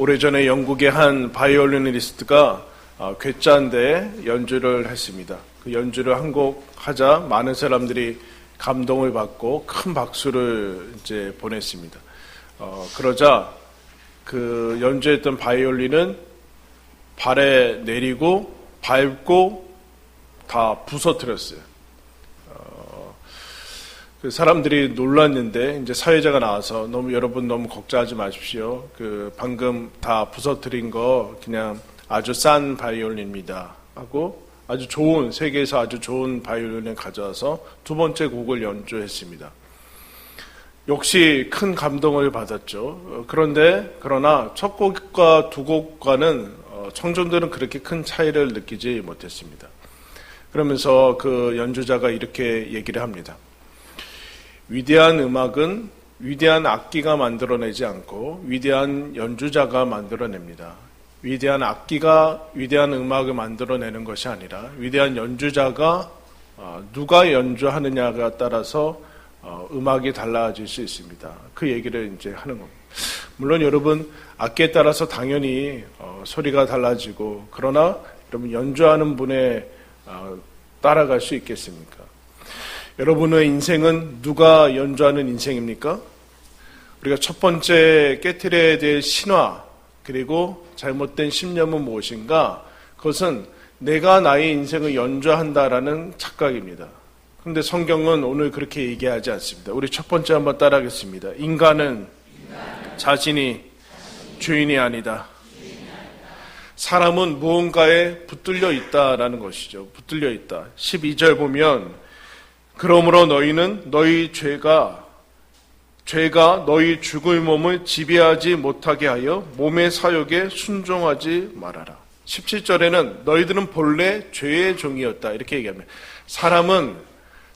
오래전에 영국의 한 바이올리니스트가 괴짜인데 연주를 했습니다. 그 연주를 한 곡 하자 많은 사람들이 감동을 받고 큰 박수를 이제 보냈습니다. 그러자 그 연주했던 바이올린은 발에 내리고 밟고 다 부서뜨렸어요. 그 사람들이 놀랐는데 이제 사회자가 나와서 여러분 너무 걱정하지 마십시오. 그 방금 다 부서뜨린 거 그냥 아주 싼 바이올린입니다 하고 아주 좋은 세계에서 아주 좋은 바이올린을 가져와서 두 번째 곡을 연주했습니다. 역시 큰 감동을 받았죠. 그러나 첫 곡과 두 곡과는 청중들은 그렇게 큰 차이를 느끼지 못했습니다. 그러면서 그 연주자가 이렇게 얘기를 합니다. 위대한 음악은 위대한 악기가 만들어내지 않고 위대한 연주자가 만들어냅니다. 위대한 악기가 위대한 음악을 만들어내는 것이 아니라 위대한 연주자가 누가 연주하느냐가 따라서 음악이 달라질 수 있습니다. 그 얘기를 이제 하는 겁니다. 물론 여러분 악기에 따라서 당연히 소리가 달라지고 그러나 여러분 연주하는 분에 따라갈 수 있겠습니까? 여러분의 인생은 누가 연주하는 인생입니까? 우리가 첫 번째 깨트려야 될 신화 그리고 잘못된 신념은 무엇인가? 그것은 내가 나의 인생을 연주한다라는 착각입니다. 그런데 성경은 오늘 그렇게 얘기하지 않습니다. 우리 첫 번째 한번 따라하겠습니다. 인간은 자신이 주인이 아니다. 사람은 무언가에 붙들려 있다라는 것이죠. 붙들려 있다. 12절 보면 그러므로 너희는 너희 죄가 너희 죽을 몸을 지배하지 못하게 하여 몸의 사욕에 순종하지 말아라. 17절에는 너희들은 본래 죄의 종이었다. 이렇게 얘기합니다. 사람은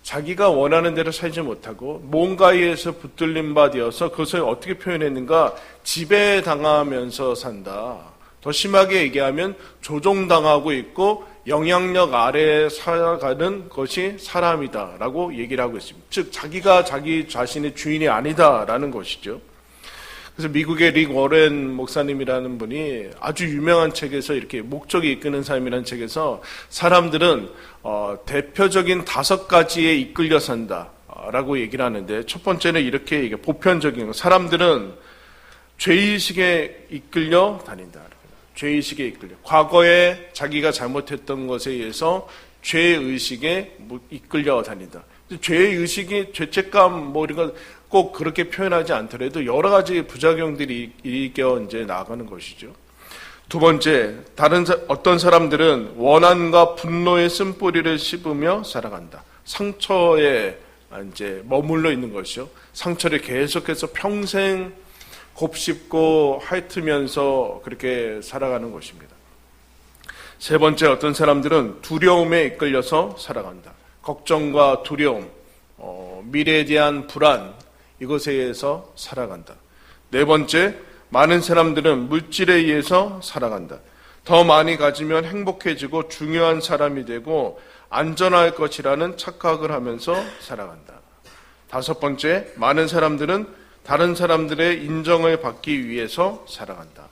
자기가 원하는 대로 살지 못하고 뭔가에 의해서 붙들린 바 되어서 그것을 어떻게 표현했는가? 지배당하면서 산다. 더 심하게 얘기하면 조종당하고 있고 영향력 아래에 살아가는 것이 사람이다라고 얘기를 하고 있습니다. 즉 자기가 자기 자신의 주인이 아니다라는 것이죠. 그래서 미국의 릭 워렌 목사님이라는 분이 아주 유명한 책에서 이렇게 목적이 이끄는 삶이라는 책에서 사람들은 대표적인 5가지에 이끌려 산다라고 얘기를 하는데 첫 번째는 이렇게 얘기해요. 보편적인 거. 사람들은 죄의식에 이끌려 다닌다. 죄의식에 이끌려. 과거에 자기가 잘못했던 것에 의해서 죄의식에 이끌려 다닌다. 죄의식이 죄책감 이런 꼭 그렇게 표현하지 않더라도 여러 가지 부작용들이 일겨 이제 나가는 것이죠. 두 번째, 어떤 사람들은 원한과 분노의 쓴뿌리를 씹으며 살아간다. 상처에 이제 머물러 있는 것이죠. 상처를 계속해서 평생 곱씹고 핥으면서 그렇게 살아가는 것입니다. 세 번째, 어떤 사람들은 두려움에 이끌려서 살아간다. 걱정과 두려움, 미래에 대한 불안, 이것에 의해서 살아간다. 네 번째, 많은 사람들은 물질에 의해서 살아간다. 더 많이 가지면 행복해지고 중요한 사람이 되고 안전할 것이라는 착각을 하면서 살아간다. 다섯 번째, 많은 사람들은 다른 사람들의 인정을 받기 위해서 살아간다.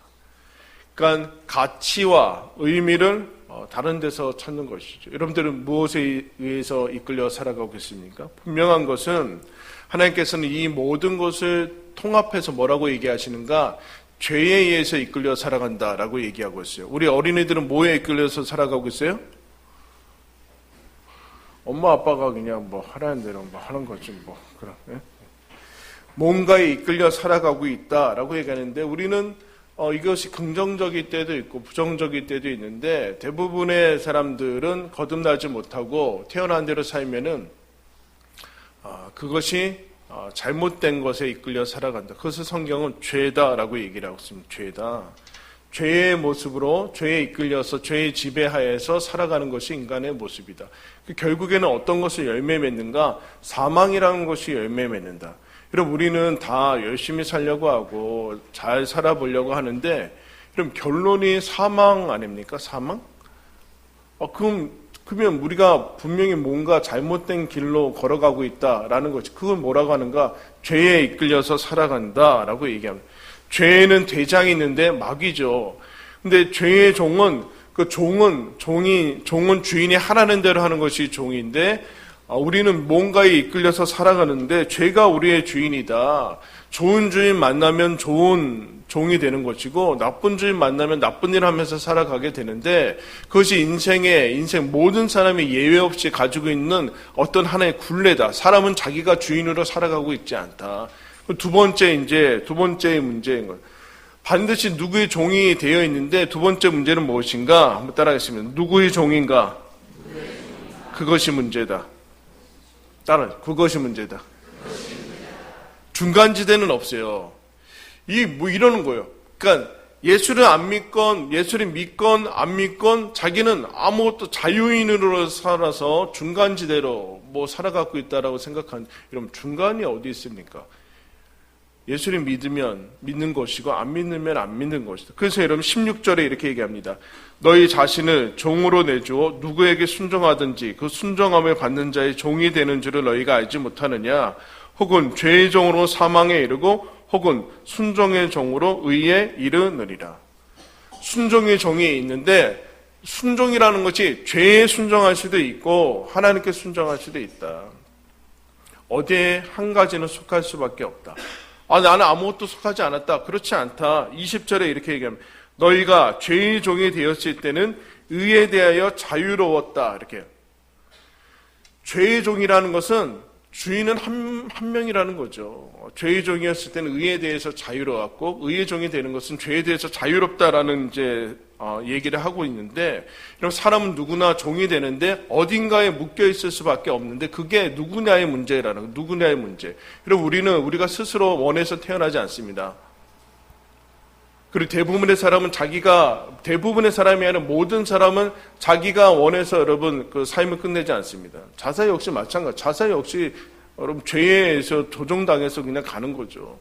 그러니까 가치와 의미를 다른 데서 찾는 것이죠. 여러분들은 무엇에 의해서 이끌려 살아가고 있습니까? 분명한 것은 하나님께서는 이 모든 것을 통합해서 뭐라고 얘기하시는가? 죄에 의해서 이끌려 살아간다라고 얘기하고 있어요. 우리 어린이들은 뭐에 이끌려서 살아가고 있어요? 엄마 아빠가 그냥 하라는 대로 하는 거지 그런. 뭔가에 이끌려 살아가고 있다라고 얘기하는데 우리는 이것이 긍정적일 때도 있고 부정적일 때도 있는데 대부분의 사람들은 거듭나지 못하고 태어난 대로 살면은 그것이 잘못된 것에 이끌려 살아간다. 그것을 성경은 죄다라고 얘기를 하고 있습니다. 죄다. 죄의 모습으로 죄에 이끌려서 죄의 지배하에서 살아가는 것이 인간의 모습이다. 결국에는 어떤 것을 열매 맺는가? 사망이라는 것이 열매 맺는다. 여러분 우리는 다 열심히 살려고 하고 잘 살아보려고 하는데 그럼 결론이 사망 아닙니까? 사망? 그러면 우리가 분명히 뭔가 잘못된 길로 걸어가고 있다라는 거지. 그걸 뭐라고 하는가? 죄에 이끌려서 살아간다라고 얘기합니다. 죄에는 대장이 있는데 마귀죠. 근데 죄의 종은 종은 주인이 하라는 대로 하는 것이 종인데, 우리는 뭔가에 이끌려서 살아가는데 죄가 우리의 주인이다. 좋은 주인 만나면 좋은 종이 되는 것이고 나쁜 주인 만나면 나쁜 일 하면서 살아가게 되는데, 그것이 인생 모든 사람이 예외 없이 가지고 있는 어떤 하나의 굴레다. 사람은 자기가 주인으로 살아가고 있지 않다. 두 번째 문제인 것. 반드시 누구의 종이 되어 있는데, 두 번째 문제는 무엇인가? 한번 따라하겠습니다. 누구의 종인가? 그것이 문제다. 그것이 문제다. 중간지대는 없어요. 이러는 거예요. 그러니까 예수를 믿건 안 믿건 자기는 아무것도 자유인으로 살아서 중간지대로 살아가고 있다라고 생각하는, 여러분, 중간이 어디 있습니까? 예수를 믿으면 믿는 것이고 안 믿으면 안 믿는 것이다. 그래서 여러분 16절에 이렇게 얘기합니다. 너희 자신을 종으로 내주어 누구에게 순종하든지 그 순종함을 받는 자의 종이 되는 줄을 너희가 알지 못하느냐? 혹은 죄의 종으로 사망에 이르고 혹은 순종의 종으로 의에 이르느니라. 순종의 종이 있는데, 순종이라는 것이 죄에 순종할 수도 있고 하나님께 순종할 수도 있다. 어디에 한 가지는 속할 수밖에 없다. 나는 아무것도 속하지 않았다. 그렇지 않다. 20절에 이렇게 얘기합니다. 너희가 죄의 종이 되었을 때는 의에 대하여 자유로웠다. 이렇게. 죄의 종이라는 것은 주인은 한 명이라는 거죠. 죄의 종이었을 때는 의에 대해서 자유로웠고, 의의 종이 되는 것은 죄에 대해서 자유롭다라는 얘기를 하고 있는데, 이런 사람은 누구나 종이 되는데 어딘가에 묶여 있을 수밖에 없는데, 그게 누구냐의 문제. 그리고 우리가 스스로 원해서 태어나지 않습니다. 그리고 대부분의 사람이 아니라 모든 사람은 자기가 원해서 여러분 그 삶을 끝내지 않습니다. 자살 역시 마찬가지. 자살 역시 여러분 죄에서 조종당해서 그냥 가는 거죠.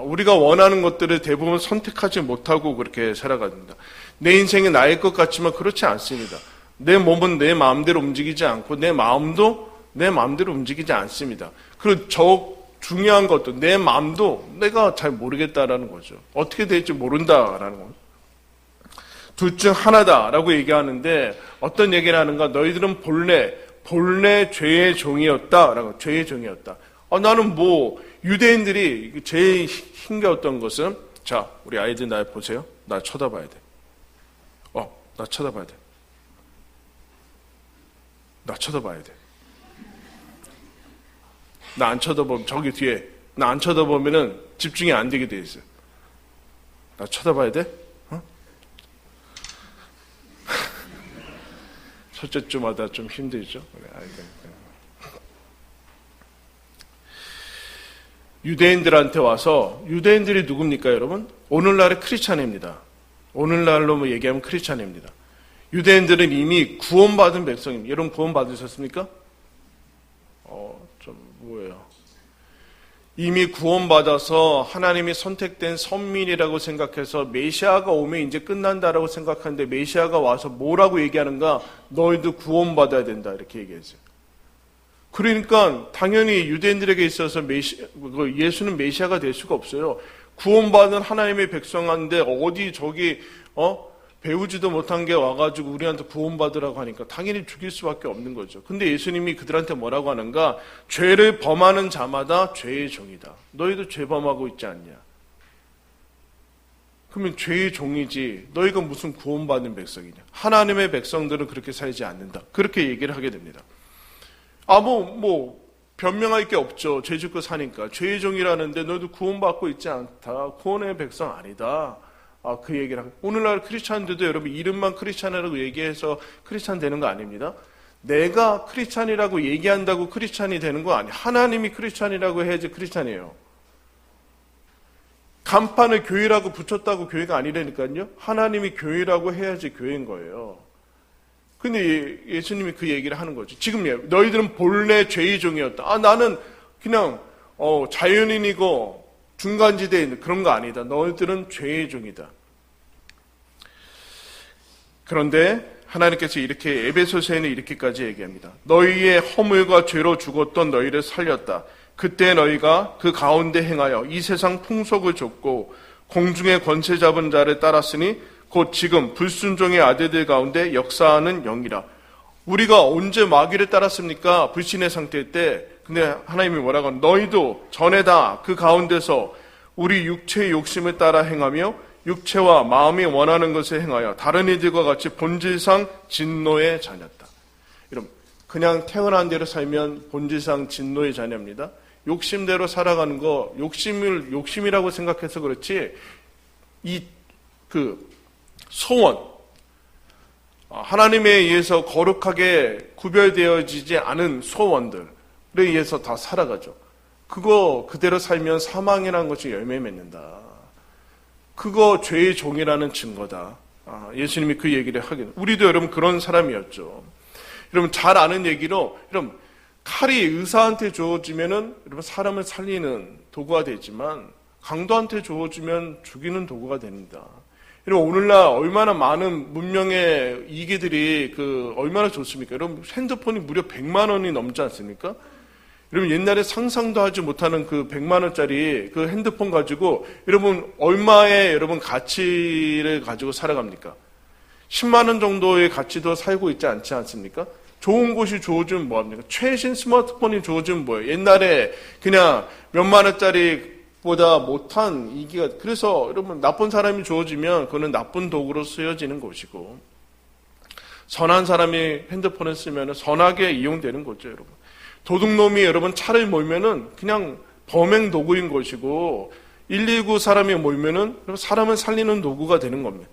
우리가 원하는 것들을 대부분 선택하지 못하고 그렇게 살아갑니다. 내 인생이 나일 것 같지만 그렇지 않습니다. 내 몸은 내 마음대로 움직이지 않고 내 마음도 내 마음대로 움직이지 않습니다. 그리고 중요한 것도 내 마음도 내가 잘 모르겠다라는 거죠. 어떻게 될지 모른다라는 거죠. 둘 중 하나다라고 얘기하는데, 어떤 얘기를 하는가? 너희들은 본래 죄의 종이었다라고. 죄의 종이었다. 나는 유대인들이 제일 힘겨웠던 것은, 자, 우리 아이들 날 보세요. 나 쳐다봐야 돼. 나 쳐다봐야 돼. 나 쳐다봐야 돼. 나 안 쳐다보면, 저기 뒤에, 나 안 쳐다보면은 집중이 안 되게 돼 있어요. 나 쳐다봐야 돼? 첫째 주마다 좀 힘들죠? 유대인들한테 와서, 유대인들이 누굽니까, 여러분? 오늘날의 크리스찬입니다. 오늘날로 얘기하면 크리스찬입니다. 유대인들은 이미 구원받은 백성입니다. 여러분 구원 받으셨습니까? 뭐예요? 이미 구원받아서 하나님이 선택된 선민이라고 생각해서 메시아가 오면 이제 끝난다라고 생각하는데, 메시아가 와서 뭐라고 얘기하는가? 너희도 구원받아야 된다, 이렇게 얘기했어요. 그러니까 당연히 유대인들에게 있어서 예수는 메시아가 될 수가 없어요. 구원받은 하나님의 백성한데 어디 배우지도 못한 게 와가지고 우리한테 구원받으라고 하니까 당연히 죽일 수밖에 없는 거죠. 근데 예수님이 그들한테 뭐라고 하는가? 죄를 범하는 자마다 죄의 종이다. 너희도 죄 범하고 있지 않냐? 그러면 죄의 종이지 너희가 무슨 구원받는 백성이냐? 하나님의 백성들은 그렇게 살지 않는다. 그렇게 얘기를 하게 됩니다. 변명할 게 없죠. 죄 짓고 사니까. 죄의 종이라는데 너희도 구원받고 있지 않다. 구원의 백성 아니다. 그 얘기를 하고. 오늘날 크리스찬들도 여러분 이름만 크리스찬이라고 얘기해서 크리스찬 되는 거 아닙니다. 내가 크리스찬이라고 얘기한다고 크리스찬이 되는 거 아니에요. 하나님이 크리스찬이라고 해야지 크리스찬이에요. 간판을 교회라고 붙였다고 교회가 아니라니까요. 하나님이 교회라고 해야지 교회인 거예요. 근데 예수님이 그 얘기를 하는 거죠. 지금 너희들은 본래 죄의 종이었다. 나는 그냥 자연인이고 중간지대에 있는 그런 거 아니다. 너희들은 죄의 종이다. 그런데 하나님께서 이렇게 에베소서에는 이렇게까지 얘기합니다. 너희의 허물과 죄로 죽었던 너희를 살렸다. 그때 너희가 그 가운데 행하여 이 세상 풍속을 좇고 공중의 권세 잡은 자를 따랐으니 곧 지금 불순종의 아들들 가운데 역사하는 영이라. 우리가 언제 마귀를 따랐습니까? 불신의 상태일 때. 근데 하나님이 뭐라고 하면 너희도 전에 다 그 가운데서 우리 육체의 욕심을 따라 행하며 육체와 마음이 원하는 것을 행하여 다른 이들과 같이 본질상 진노의 자녀다. 여러분, 그냥 태어난 대로 살면 본질상 진노의 자녀입니다. 욕심대로 살아가는 거, 욕심이라고 생각해서 그렇지, 소원, 하나님에 의해서 거룩하게 구별되어지지 않은 소원들에 의해서 다 살아가죠. 그거 그대로 살면 사망이라는 것이 열매 맺는다. 그거 죄의 종이라는 증거다. 예수님이 그 얘기를 하긴. 우리도 여러분 그런 사람이었죠. 여러분 잘 아는 얘기로, 여러분 칼이 의사한테 주어지면은 여러분 사람을 살리는 도구가 되지만 강도한테 주어지면 죽이는 도구가 됩니다. 여러분 오늘날 얼마나 많은 문명의 이기들이 얼마나 좋습니까? 여러분 핸드폰이 무려 100만 원이 넘지 않습니까? 여러분 옛날에 상상도 하지 못하는 100만 원짜리 핸드폰 가지고 여러분 얼마의 여러분 가치를 가지고 살아갑니까? 10만 원 정도의 가치도 살고 있지 않지 않습니까? 좋은 곳이 주어지면 뭐합니까? 최신 스마트폰이 주어지면 뭐예요? 옛날에 그냥 몇만 원짜리보다 못한 이기가, 그래서 여러분 나쁜 사람이 주어지면 그거는 나쁜 도구로 쓰여지는 것이고, 선한 사람이 핸드폰을 쓰면 선하게 이용되는 거죠, 여러분. 도둑놈이 여러분 차를 몰면은 그냥 범행 도구인 것이고, 119 사람이 몰면은 사람을 살리는 도구가 되는 겁니다.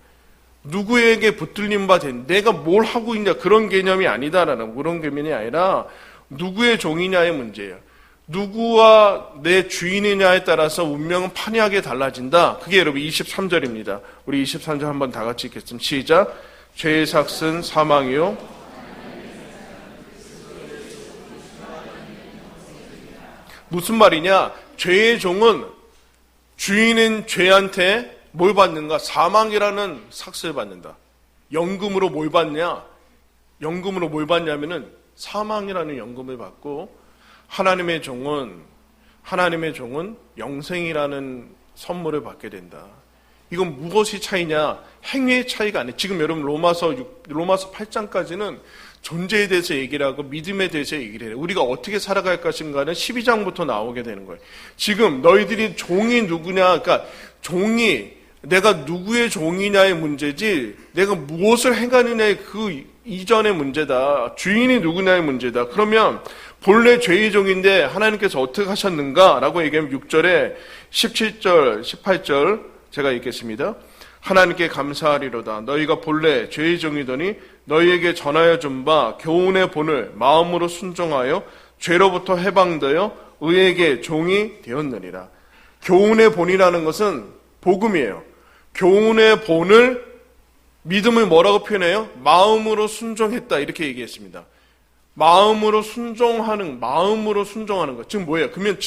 누구에게 붙들림 바 된, 내가 뭘 하고 있냐, 그런 개념이 아니다라는, 그런 개념이 아니라 누구의 종이냐의 문제예요. 누구와 내 주인이냐에 따라서 운명은 판이하게 달라진다. 그게 여러분 23절입니다. 우리 23절 한번 다 같이 읽겠습니다. 시작. 죄의 삭은 사망이요 무슨 말이냐? 죄의 종은, 주인은 죄한테 뭘 받는가? 사망이라는 삭스를 받는다. 연금으로 뭘 받냐? 연금으로 뭘 받냐면은 사망이라는 연금을 받고, 하나님의 종은 영생이라는 선물을 받게 된다. 이건 무엇이 차이냐? 행위의 차이가 아니에요. 지금 여러분 로마서 8장까지는 존재에 대해서 얘기를 하고 믿음에 대해서 얘기를 해요. 우리가 어떻게 살아갈 것인가는 12장부터 나오게 되는 거예요. 지금 너희들이 종이 누구냐, 그러니까 종이 내가 누구의 종이냐의 문제지 내가 무엇을 행하느냐의 그 이전의 문제다. 주인이 누구냐의 문제다. 그러면 본래 죄의 종인데 하나님께서 어떻게 하셨는가? 라고 얘기하면 6절에 17절, 18절 제가 읽겠습니다. 하나님께 감사하리로다. 너희가 본래 죄의 종이더니 너희에게 전하여 준 바 교훈의 본을 마음으로 순종하여 죄로부터 해방되어 의에게 종이 되었느니라. 교훈의 본이라는 것은 복음이에요. 교훈의 본을, 믿음을 뭐라고 표현해요? 마음으로 순종했다, 이렇게 얘기했습니다. 마음으로 순종하는 것. 즉 뭐예요? 그러면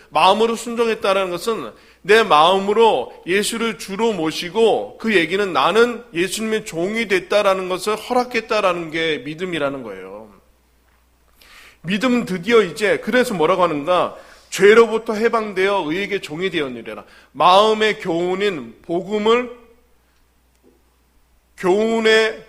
마음으로 순종했다는 것은 내 마음으로 예수를 주로 모시고, 그 얘기는 나는 예수님의 종이 됐다라는 것을 허락했다라는 게 믿음이라는 거예요. 믿음 드디어 이제, 그래서 뭐라고 하는가? 죄로부터 해방되어 의에게 종이 되었느니라. 마음의 교훈인 교훈의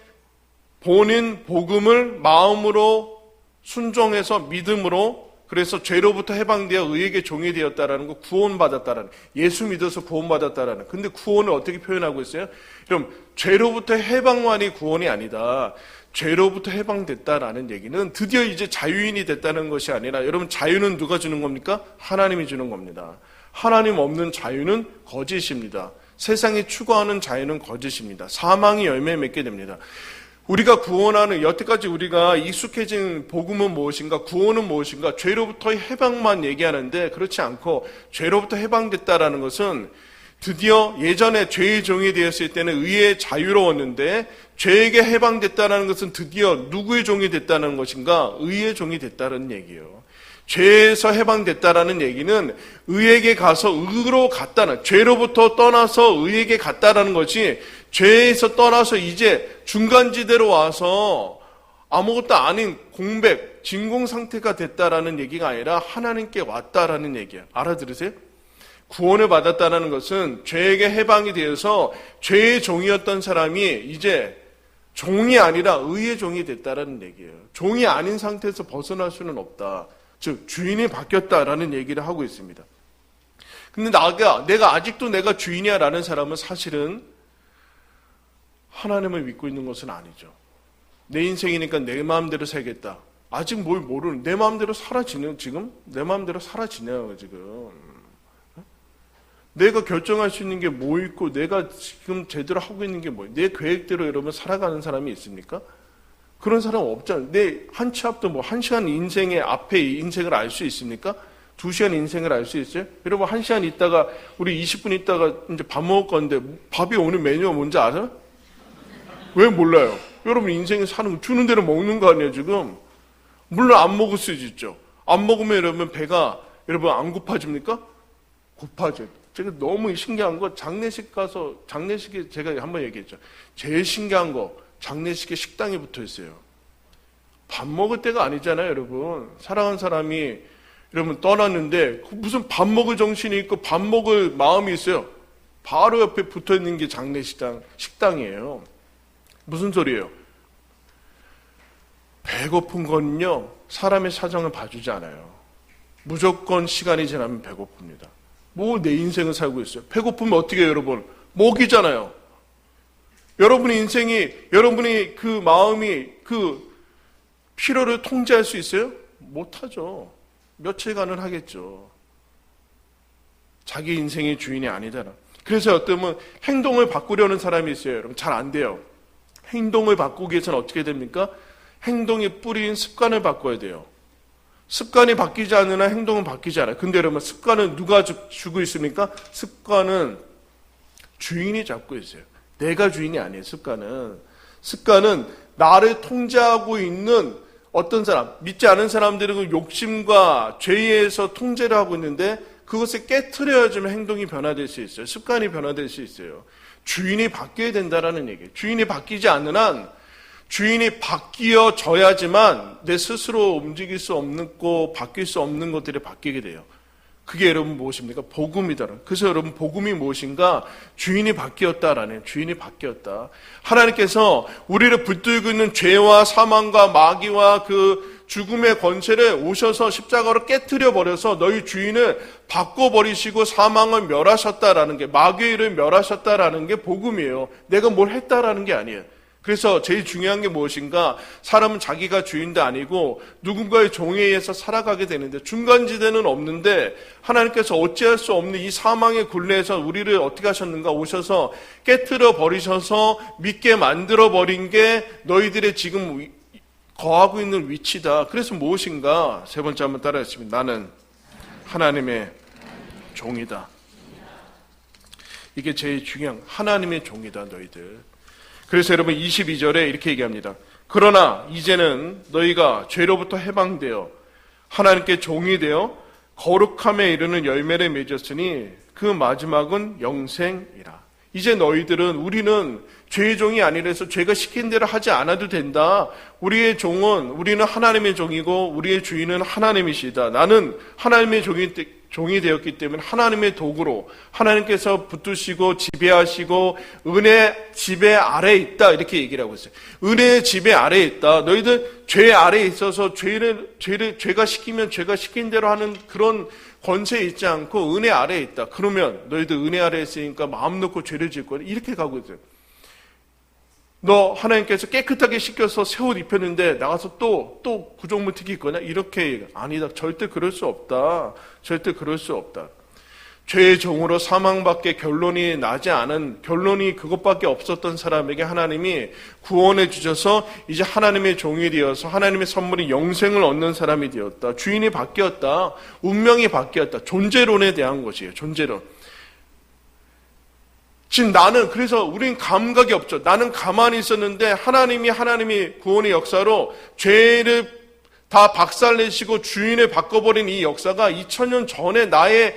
본인 복음을 마음으로 순종해서 믿음으로, 그래서 죄로부터 해방되어 의에게 종이 되었다라는 거, 구원받았다라는, 예수 믿어서 구원받았다라는. 근데 구원을 어떻게 표현하고 있어요? 그럼 죄로부터 해방만이 구원이 아니다. 죄로부터 해방됐다라는 얘기는 드디어 이제 자유인이 됐다는 것이 아니라, 여러분 자유는 누가 주는 겁니까? 하나님이 주는 겁니다. 하나님 없는 자유는 거짓입니다. 세상이 추구하는 자유는 거짓입니다. 사망이 열매 맺게 됩니다. 우리가 구원하는, 여태까지 우리가 익숙해진 복음은 무엇인가, 구원은 무엇인가, 죄로부터의 해방만 얘기하는데, 그렇지 않고 죄로부터 해방됐다라는 것은 드디어 예전에 죄의 종이 되었을 때는 의의 자유로웠는데, 죄에게 해방됐다는 것은 드디어 누구의 종이 됐다는 것인가? 의의 종이 됐다는 얘기예요. 죄에서 해방됐다라는 얘기는 의에게 가서 의로 갔다는, 죄로부터 떠나서 의에게 갔다라는 것이, 죄에서 떠나서 이제 중간지대로 와서 아무것도 아닌 공백, 진공 상태가 됐다라는 얘기가 아니라 하나님께 왔다라는 얘기예요. 알아들으세요? 구원을 받았다는 것은 죄에게 해방이 되어서 죄의 종이었던 사람이 이제 종이 아니라 의의 종이 됐다라는 얘기예요. 종이 아닌 상태에서 벗어날 수는 없다. 즉 주인이 바뀌었다라는 얘기를 하고 있습니다. 근데 내가 아직도 내가 주인이야 라는 사람은 사실은 하나님을 믿고 있는 것은 아니죠. 내 인생이니까 내 마음대로 살겠다. 아직 뭘 모르는, 내 마음대로 살아지는, 지금? 내 마음대로 살아지냐고, 지금. 내가 결정할 수 있는 게 뭐 있고, 내가 지금 제대로 하고 있는 게 뭐, 내 계획대로 여러분 살아가는 사람이 있습니까? 그런 사람 없잖아요. 내 한 치 앞도 뭐, 1시간 인생의 앞에 인생을 알 수 있습니까? 2시간 인생을 알 수 있어요? 여러분, 1시간 있다가, 우리 20분 있다가 이제 밥 먹을 건데, 밥이 오늘 메뉴가 뭔지 아세요? 왜 몰라요? 여러분 인생에 사는 거, 주는 대로 먹는 거 아니에요, 지금? 물론 안 먹을 수 있죠. 안 먹으면 여러분 배가 여러분 안 고파집니까? 고파져요. 제가 너무 신기한 거 장례식 가서 장례식에 제가 한번 얘기했죠. 제일 신기한 거 장례식에 식당이 붙어 있어요. 밥 먹을 때가 아니잖아요, 여러분. 사랑하는 사람이 여러분 떠났는데 무슨 밥 먹을 정신이 있고 밥 먹을 마음이 있어요. 바로 옆에 붙어 있는 게 식당이에요. 무슨 소리예요? 배고픈 건요, 사람의 사정을 봐주지 않아요. 무조건 시간이 지나면 배고픕니다. 뭐 내 인생을 살고 있어요. 배고프면 어떻게 해요, 여러분? 먹이잖아요. 여러분의 인생이, 여러분이 그 마음이 그 피로를 통제할 수 있어요? 못하죠. 며칠간은 하겠죠. 자기 인생의 주인이 아니잖아. 그래서 어쩌면 행동을 바꾸려는 사람이 있어요. 여러분 잘 안 돼요. 행동을 바꾸기 위해서는 어떻게 됩니까? 행동의 뿌리인 습관을 바꿔야 돼요. 습관이 바뀌지 않으나 행동은 바뀌지 않아요. 근데 여러분 습관은 누가 주고 있습니까? 습관은 주인이 잡고 있어요. 내가 주인이 아니에요. 습관은 나를 통제하고 있는 어떤 사람, 믿지 않은 사람들은 욕심과 죄에서 통제를 하고 있는데 그것을 깨트려야지만 행동이 변화될 수 있어요. 습관이 변화될 수 있어요. 주인이 바뀌어야 된다라는 얘기예요. 주인이 바뀌지 않는 한 주인이 바뀌어져야지만 내 스스로 움직일 수 없는 거, 바뀔 수 없는 것들이 바뀌게 돼요. 그게 여러분 무엇입니까? 복음이다. 그래서 여러분 복음이 무엇인가? 주인이 바뀌었다라는, 주인이 바뀌었다. 하나님께서 우리를 붙들고 있는 죄와 사망과 마귀와 그 죽음의 권세를 오셔서 십자가로 깨트려 버려서 너희 주인을 바꿔버리시고 사망을 멸하셨다라는 게, 마귀의 일을 멸하셨다라는 게 복음이에요. 내가 뭘 했다라는 게 아니에요. 그래서 제일 중요한 게 무엇인가? 사람은 자기가 주인도 아니고 누군가의 종에 의해서 살아가게 되는데 중간지대는 없는데 하나님께서 어찌할 수 없는 이 사망의 굴레에서 우리를 어떻게 하셨는가? 오셔서 깨트려 버리셔서 믿게 만들어 버린 게 너희들의 지금 거하고 있는 위치다. 그래서 무엇인가? 세 번째 한번 따라했습니다. 나는 하나님의 종이다. 이게 제일 중요한, 하나님의 종이다 너희들. 그래서 여러분 22절에 이렇게 얘기합니다. 그러나 이제는 너희가 죄로부터 해방되어 하나님께 종이 되어 거룩함에 이르는 열매를 맺었으니 그 마지막은 영생이라. 이제 너희들은, 우리는 죄의 종이 아니라서 죄가 시킨 대로 하지 않아도 된다. 우리의 종은, 우리는 하나님의 종이고 우리의 주인은 하나님이시다. 나는 하나님의 종이 되었기 때문에 하나님의 도구로 하나님께서 붙드시고 지배하시고 은혜 지배 아래에 있다. 이렇게 얘기를 하고 있어요. 은혜의 지배 아래에 있다. 너희들 죄 아래에 있어서 죄가 시키면 죄가 시킨 대로 하는 그런 권세에 있지 않고 은혜 아래에 있다. 그러면 너희들 은혜 아래에 있으니까 마음 놓고 죄를 지을 거야. 이렇게 가고 있어요. 너 하나님께서 깨끗하게 씻겨서 새 옷 입혔는데 나가서 또 구정무튀기 입거나 이렇게 아니다. 절대 그럴 수 없다. 절대 그럴 수 없다. 죄의 종으로 사망밖에 결론이 나지 않은, 결론이 그것밖에 없었던 사람에게 하나님이 구원해 주셔서 이제 하나님의 종이 되어서 하나님의 선물이 영생을 얻는 사람이 되었다. 주인이 바뀌었다. 운명이 바뀌었다. 존재론에 대한 것이에요. 존재론. 지금 나는, 그래서 우린 감각이 없죠. 나는 가만히 있었는데 하나님이 구원의 역사로 죄를 다 박살내시고 주인을 바꿔버린 이 역사가 2000년 전에 나의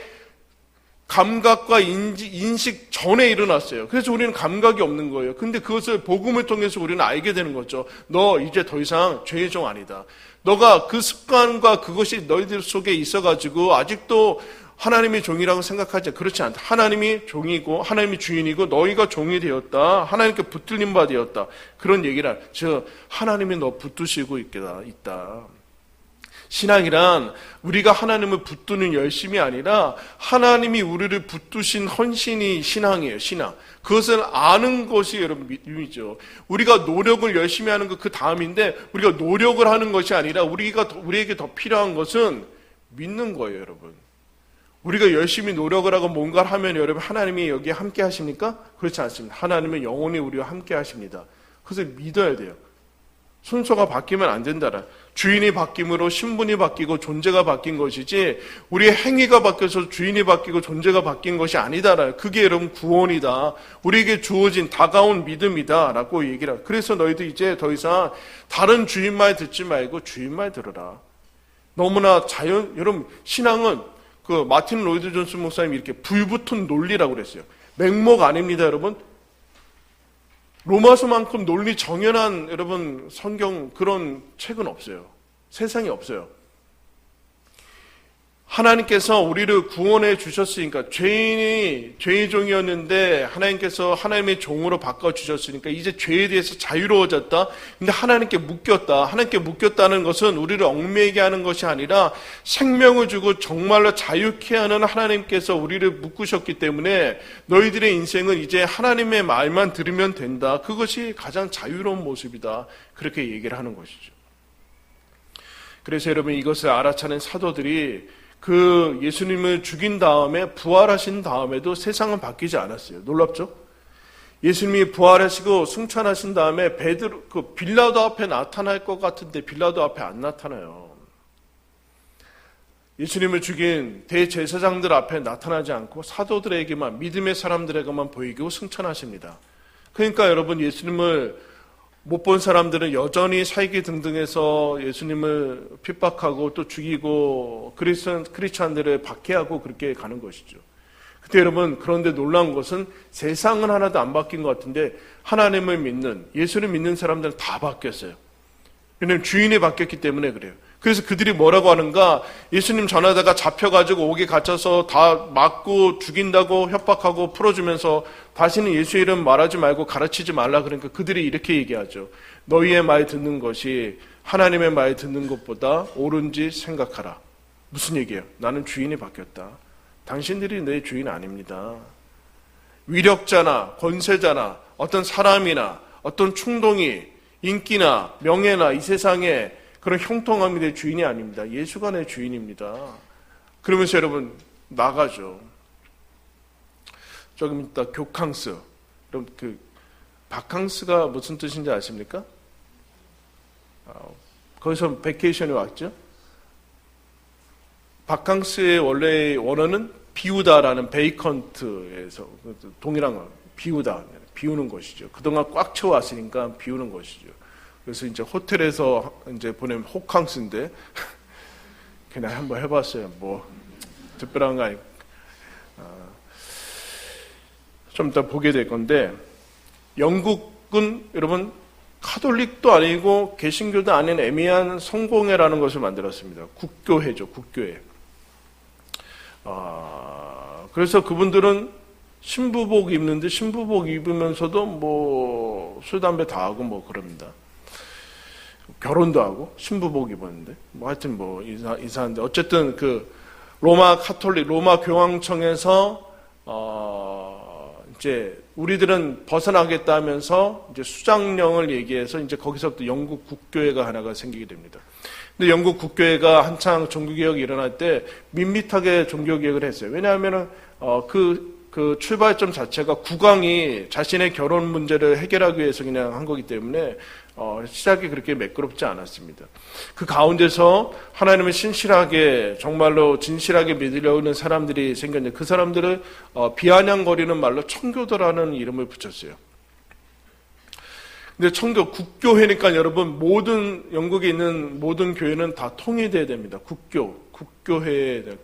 감각과 인식 전에 일어났어요. 그래서 우리는 감각이 없는 거예요. 근데 그것을 복음을 통해서 우리는 알게 되는 거죠. 너 이제 더 이상 죄의 종 아니다. 너가 그 습관과 그것이 너희들 속에 있어가지고 아직도 하나님이 종이라고 생각하지 그렇지 않다. 하나님이 종이고 하나님이 주인이고 너희가 종이 되었다. 하나님께 붙들린 바 되었다. 그런 얘기를 즉 하나님이 너 붙드시고 있다. 신앙이란 우리가 하나님을 붙드는 열심이 아니라 하나님이 우리를 붙드신 헌신이 신앙이에요. 신앙. 그것을 아는 것이 여러분 믿음이죠. 우리가 노력을 열심히 하는 것 그 다음인데 우리가 노력을 하는 것이 아니라 우리에게 더 필요한 것은 믿는 거예요, 여러분. 우리가 열심히 노력을 하고 뭔가를 하면 여러분 하나님이 여기에 함께 하십니까? 그렇지 않습니다. 하나님은 영원히 우리와 함께 하십니다. 그래서 믿어야 돼요. 순서가 바뀌면 안 된다라. 주인이 바뀜으로 신분이 바뀌고 존재가 바뀐 것이지 우리의 행위가 바뀌어서 주인이 바뀌고 존재가 바뀐 것이 아니다라. 그게 여러분 구원이다. 우리에게 주어진 다가온 믿음이다 라고 얘기를 해요. 그래서 너희도 이제 더 이상 다른 주인 말 듣지 말고 주인 말 들어라. 너무나 여러분 신앙은 그 마틴 로이드 존슨 목사님이 이렇게 불붙은 논리라고 그랬어요. 맹목 아닙니다, 여러분. 로마서만큼 논리 정연한 여러분 성경 그런 책은 없어요. 세상에 없어요. 하나님께서 우리를 구원해 주셨으니까 죄인이 죄의 종이었는데 하나님께서 하나님의 종으로 바꿔주셨으니까 이제 죄에 대해서 자유로워졌다. 근데 하나님께 묶였다. 하나님께 묶였다는 것은 우리를 얽매이게 하는 것이 아니라 생명을 주고 정말로 자유케 하는 하나님께서 우리를 묶으셨기 때문에 너희들의 인생은 이제 하나님의 말만 들으면 된다. 그것이 가장 자유로운 모습이다. 그렇게 얘기를 하는 것이죠. 그래서 여러분 이것을 알아차는 사도들이 그 예수님을 죽인 다음에 부활하신 다음에도 세상은 바뀌지 않았어요. 놀랍죠? 예수님이 부활하시고 승천하신 다음에 그 빌라도 앞에 나타날 것 같은데 빌라도 앞에 안 나타나요. 예수님을 죽인 대제사장들 앞에 나타나지 않고 사도들에게만 믿음의 사람들에게만 보이고 승천하십니다. 그러니까 여러분 예수님을 못 본 사람들은 여전히 사이기 등등해서 예수님을 핍박하고 또 죽이고 크리스찬들을 박해하고 그렇게 가는 것이죠. 그때 여러분 그런데 놀라운 것은 세상은 하나도 안 바뀐 것 같은데 하나님을 믿는 예수를 믿는 사람들은 다 바뀌었어요. 왜냐하면 주인이 바뀌었기 때문에 그래요. 그래서 그들이 뭐라고 하는가? 예수님 전하다가 잡혀가지고 옥에 갇혀서 다 맞고 죽인다고 협박하고 풀어주면서 다시는 예수 이름 말하지 말고 가르치지 말라. 그러니까 그들이 이렇게 얘기하죠. 너희의 말 듣는 것이 하나님의 말 듣는 것보다 옳은지 생각하라. 무슨 얘기예요? 나는 주인이 바뀌었다. 당신들이 내 주인 아닙니다. 위력자나 권세자나 어떤 사람이나 어떤 충동이 인기나 명예나 이 세상에 그런 형통함이 내 주인이 아닙니다. 예수가 내 주인입니다. 그러면서 여러분 나가죠. 조금 이따 교캉스. 여러분 그 바캉스가 무슨 뜻인지 아십니까? 거기서 베케이션이 왔죠. 바캉스의 원래 원어는 비우다라는 베이컨트에서 동일한 거 비우다. 비우는 것이죠. 그동안 꽉 채워왔으니까 비우는 것이죠. 그래서 이제 호텔에서 이제 보내면 호캉스인데 그냥 한번 해봤어요. 뭐 특별한 거 아니고 좀 이따 보게 될 건데 영국은 여러분 카톨릭도 아니고 개신교도 아닌 애매한 성공회라는 것을 만들었습니다. 국교회죠. 국교회. 그래서 그분들은 신부복 입는데 신부복 입으면서도 뭐 술 담배 다 하고 뭐 그럽니다. 결혼도 하고 신부복 입었는데 뭐 하여튼 뭐 이상한데 어쨌든 그 로마 교황청에서 이제 우리들은 벗어나겠다 하면서 이제 수장령을 얘기해서 이제 거기서부터 영국 국교회가 하나가 생기게 됩니다. 근데 영국 국교회가 한창 종교개혁이 일어날 때 밋밋하게 종교개혁을 했어요. 왜냐하면은 그 출발점 자체가 국왕이 자신의 결혼 문제를 해결하기 위해서 그냥 한 거기 때문에 시작이 그렇게 매끄럽지 않았습니다. 그 가운데서 하나님을 신실하게 정말로 진실하게 믿으려고 하는 사람들이 생겼는데 그 사람들을 비아냥거리는 말로 청교도라는 이름을 붙였어요. 근데 국교회니까 여러분 영국에 있는 모든 교회는 다 통일돼야 됩니다.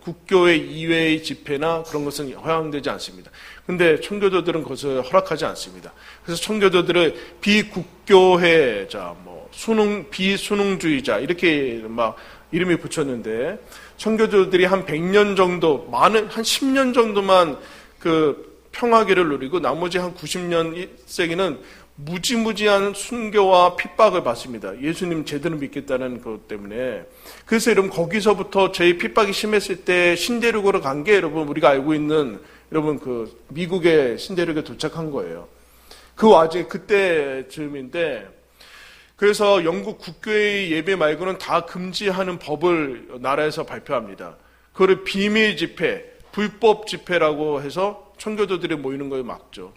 국교회 이외의 집회나 그런 것은 허용되지 않습니다. 근데 청교도들은 그것을 허락하지 않습니다. 그래서 청교도들을 비국교회자, 비순응주의자 이렇게 막 이름이 붙였는데 청교도들이 한 100년 정도, 한 10년 정도만 그 평화기를 누리고 나머지 한 90년 세기는 무지무지한 순교와 핍박을 받습니다. 예수님 제대로 믿겠다는 것 때문에. 그래서 여러분 거기서부터 저희 핍박이 심했을 때 신대륙으로 간 게 여러분 우리가 알고 있는 여러분 그 미국의 신대륙에 도착한 거예요. 그 와중에 그때쯤인데 그래서 영국 국교의 예배 말고는 다 금지하는 법을 나라에서 발표합니다. 그걸 비밀 집회, 불법 집회라고 해서 청교도들이 모이는 걸 막죠.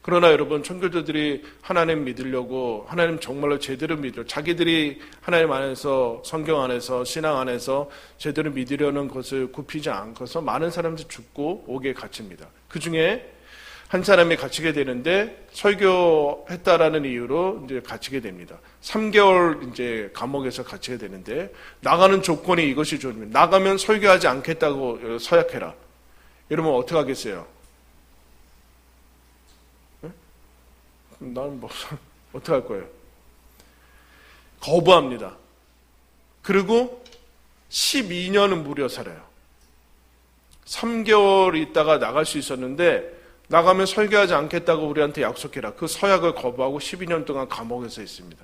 그러나 여러분 청교도들이 하나님 믿으려고 하나님 정말로 제대로 믿으려 자기들이 하나님 안에서 성경 안에서 신앙 안에서 제대로 믿으려는 것을 굽히지 않고서 많은 사람들이 죽고 옥에 갇힙니다. 그 중에 한 사람이 갇히게 되는데 설교했다라는 이유로 이제 갇히게 됩니다. 3개월 이제 감옥에서 갇히게 되는데 나가는 조건이 이것이 좋습니다. 나가면 설교하지 않겠다고 서약해라. 여러분 어떻게 하겠어요? 나는 어떻게 할 거예요? 거부합니다. 그리고 12년은 무려 살아요. 3개월 있다가 나갈 수 있었는데 나가면 설교하지 않겠다고 우리한테 약속해라. 그 서약을 거부하고 12년 동안 감옥에서 있습니다.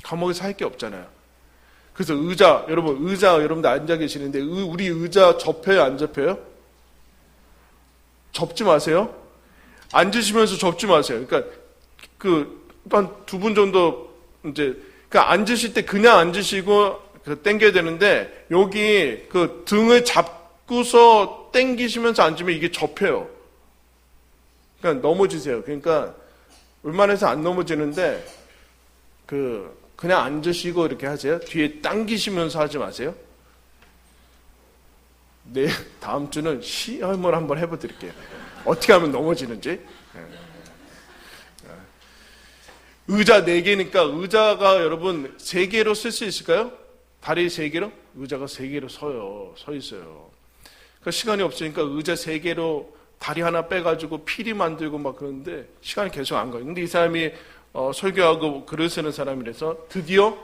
감옥에서 할 게 없잖아요. 그래서 의자 여러분들 앉아 계시는데 우리 의자 접혀요, 안 접혀요? 접지 마세요. 앉으시면서 접지 마세요. 그러니까 한 두 분 정도 이제 앉으실 때 그냥 앉으시고 당겨야 되는데 여기 그 등을 잡고서 당기시면서 앉으면 이게 접혀요. 그러니까 넘어지세요. 그러니까 웬만해서 안 넘어지는데 그냥 앉으시고 이렇게 하세요. 뒤에 당기시면서 하지 마세요. 네, 다음 주는 시험을 한번 해보드릴게요. 어떻게 하면 넘어지는지. 의자 4개니까 의자가 여러분 3개로 쓸 수 있을까요? 다리 3개로? 의자가 3개로 서 있어요. 그러니까 시간이 없으니까 의자 3개로 다리 하나 빼가지고 피리 만들고 막 그러는데 시간이 계속 안 가요. 근데 이 사람이 설교하고 글을 쓰는 사람이라서 드디어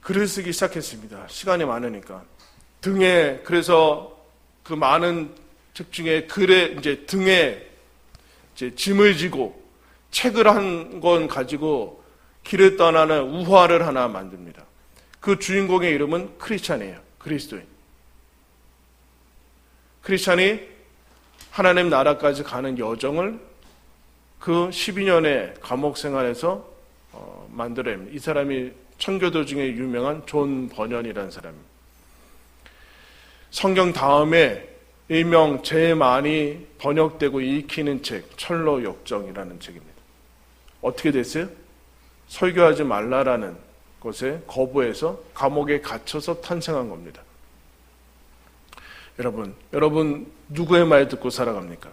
글을 쓰기 시작했습니다. 시간이 많으니까. 그래서 그 많은 책 중에 이제 등에 이제 짐을 지고 책을 한 권 가지고 길을 떠나는 우화를 하나 만듭니다. 그 주인공의 이름은 크리스찬이에요. 그리스도인. 크리스찬이 하나님 나라까지 가는 여정을 그 12년의 감옥 생활에서 만들어냅니다. 이 사람이 청교도 중에 유명한 존 버년이라는 사람입니다. 성경 다음에 일명 제일 많이 번역되고 읽히는 책 철로 역정이라는 책입니다. 어떻게 됐어요? 설교하지 말라라는 것에 거부해서 감옥에 갇혀서 탄생한 겁니다. 여러분 누구의 말 듣고 살아갑니까?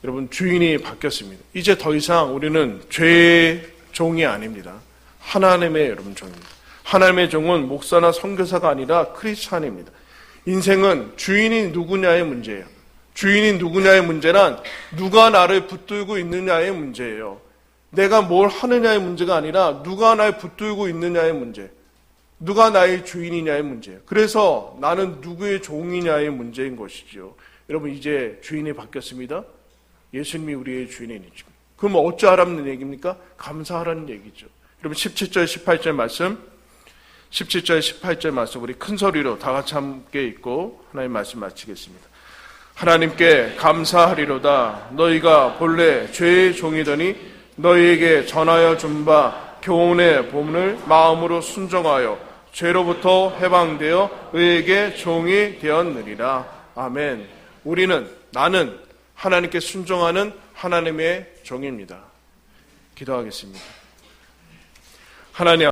여러분 주인이 바뀌었습니다. 이제 더 이상 우리는 죄의 종이 아닙니다. 하나님의 여러분 종입니다. 하나님의 종은 목사나 선교사가 아니라 크리스찬입니다. 인생은 주인이 누구냐의 문제예요. 주인이 누구냐의 문제란 누가 나를 붙들고 있느냐의 문제예요. 내가 뭘 하느냐의 문제가 아니라 누가 날 붙들고 있느냐의 문제. 누가 나의 주인이냐의 문제예요. 그래서 나는 누구의 종이냐의 문제인 것이죠. 여러분 이제 주인이 바뀌었습니다. 예수님이 우리의 주인이십니다. 그럼 어찌하라는 얘기입니까? 감사하라는 얘기죠. 여러분 17절 18절 말씀 17절 18절 말씀 우리 큰 소리로 다 같이 함께 읽고 하나님 말씀 마치겠습니다. 하나님께 감사하리로다. 너희가 본래 죄의 종이더니 너희에게 전하여 준 바 교훈의 본문을 마음으로 순종하여 죄로부터 해방되어 의에게 종이 되었느니라. 아멘. 나는 하나님께 순종하는 하나님의 종입니다. 기도하겠습니다. 하나님